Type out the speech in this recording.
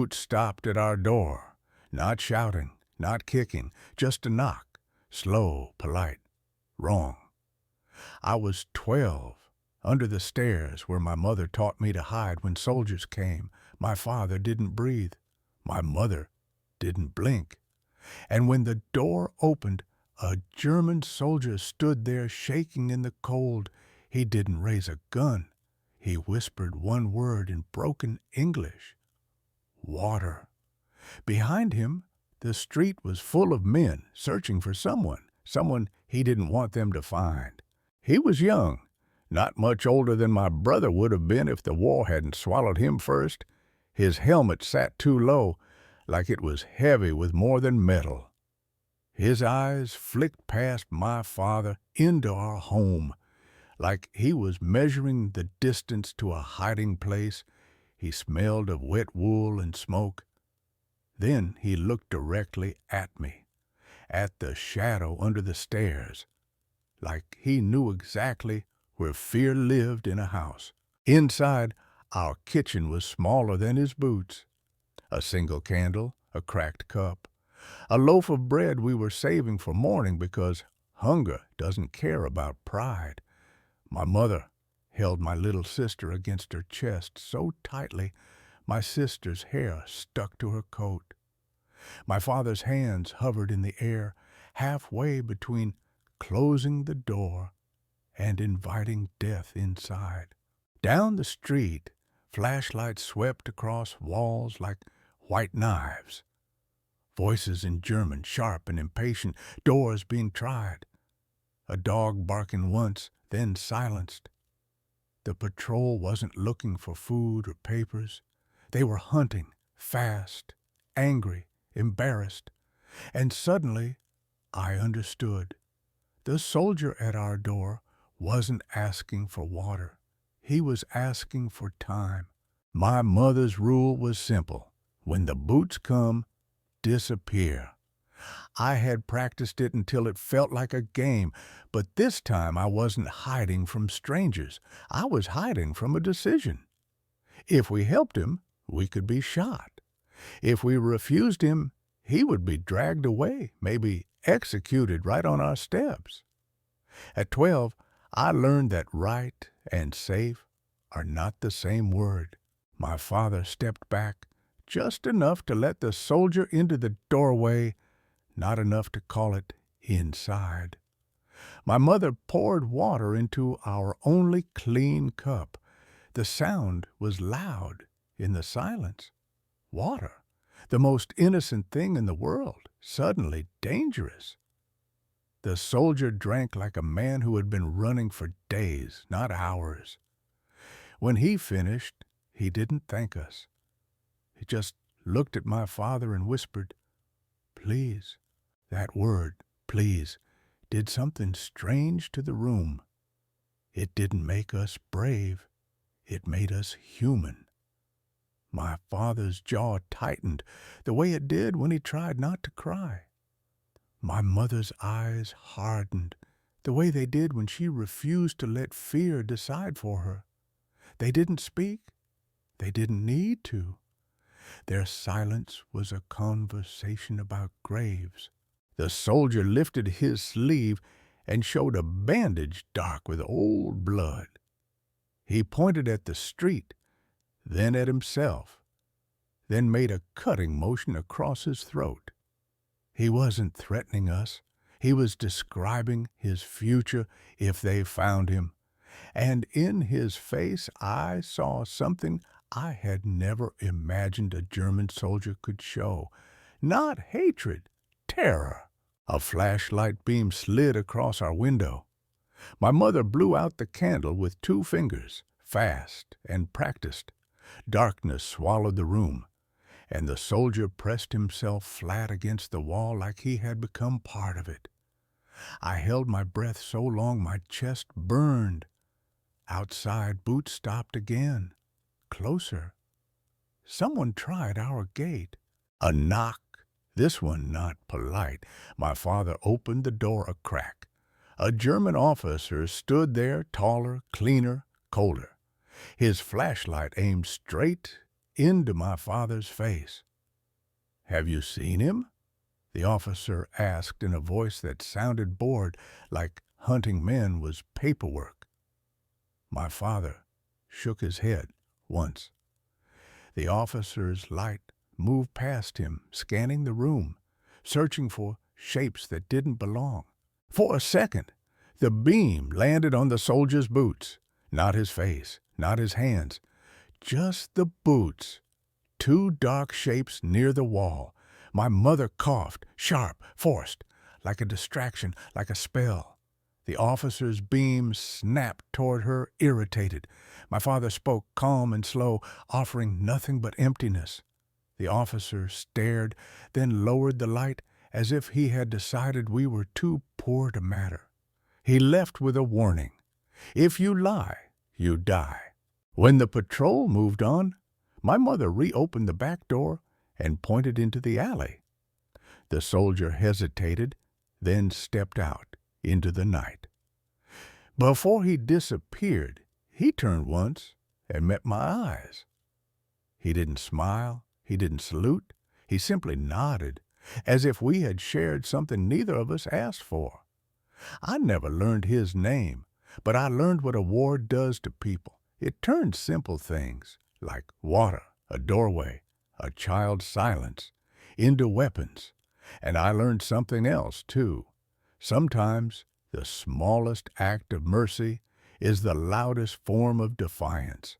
Boots stopped at our door, not shouting, not kicking, just a knock, slow, polite. Wrong. I was 12, under the stairs where my mother taught me to hide when soldiers came. My father didn't breathe. My mother didn't blink. And when the door opened, a German soldier stood there shaking in the cold. He didn't raise a gun. He whispered one word in broken English. Water. Behind him, the street was full of men searching for someone he didn't want them to find. He was young, not much older than my brother would have been if the war hadn't swallowed him first. His helmet sat too low, like it was heavy with more than metal. His eyes flicked past my father into our home, like he was measuring the distance to a hiding place. He smelled of wet wool and smoke. Then he looked directly at me, at the shadow under the stairs, like he knew exactly where fear lived in a house. Inside, our kitchen was smaller than his boots. A single candle, a cracked cup, a loaf of bread we were saving for morning because hunger doesn't care about pride. My mother held my little sister against her chest so tightly my sister's hair stuck to her coat. My father's hands hovered in the air, halfway between closing the door and inviting death inside. Down the street, flashlights swept across walls like white knives. Voices in German, sharp and impatient, doors being tried. A dog barking once, then silenced. The patrol wasn't looking for food or papers. They were hunting, fast, angry, embarrassed. And suddenly, I understood. The soldier at our door wasn't asking for water. He was asking for time. My mother's rule was simple. When the boots come, disappear. I had practiced it until it felt like a game, but this time I wasn't hiding from strangers. I was hiding from a decision. If we helped him, we could be shot. If we refused him, he would be dragged away, maybe executed right on our steps. At 12, I learned that right and safe are not the same word. My father stepped back just enough to let the soldier into the doorway, not enough to call it inside. My mother poured water into our only clean cup. The sound was loud in the silence. Water, the most innocent thing in the world, suddenly dangerous. The soldier drank like a man who had been running for days, not hours. When he finished, he didn't thank us. He just looked at my father and whispered, "Please." That word, please, did something strange to the room. It didn't make us brave. It made us human. My father's jaw tightened the way it did when he tried not to cry. My mother's eyes hardened the way they did when she refused to let fear decide for her. They didn't speak. They didn't need to. Their silence was a conversation about graves. The soldier lifted his sleeve and showed a bandage dark with old blood. He pointed at the street, then at himself, then made a cutting motion across his throat. He wasn't threatening us. He was describing his future if they found him. And in his face I saw something I had never imagined a German soldier could show. Not hatred, terror. A flashlight beam slid across our window. My mother blew out the candle with 2 fingers, fast and practiced. Darkness swallowed the room, and the soldier pressed himself flat against the wall like he had become part of it. I held my breath so long my chest burned. Outside, Boots stopped again. Closer. Someone tried our gate. A knock, this one not polite. My father opened the door a crack. A German officer stood there, taller, cleaner, colder. His flashlight aimed straight into my father's face. "Have you seen him?" the officer asked in a voice that sounded bored, like hunting men was paperwork. My father shook his head once. The officer's light moved past him, scanning the room, searching for shapes that didn't belong. For a second, the beam landed on the soldier's boots, not his face, not his hands, just the boots. Two dark shapes near the wall. My mother coughed, sharp, forced, like a distraction, like a spell. The officer's beam snapped toward her, irritated. My father spoke calm and slow, offering nothing but emptiness. The officer stared, then lowered the light as if he had decided we were too poor to matter. He left with a warning. If you lie, you die. When the patrol moved on, my mother reopened the back door and pointed into the alley. The soldier hesitated, then stepped out into the night. Before he disappeared, he turned once and met my eyes. He didn't smile, he didn't salute, he simply nodded, as if we had shared something neither of us asked for. I never learned his name, but I learned what a war does to people. It turns simple things, like water, a doorway, a child's silence, into weapons. And I learned something else, too. Sometimes the smallest act of mercy is the loudest form of defiance.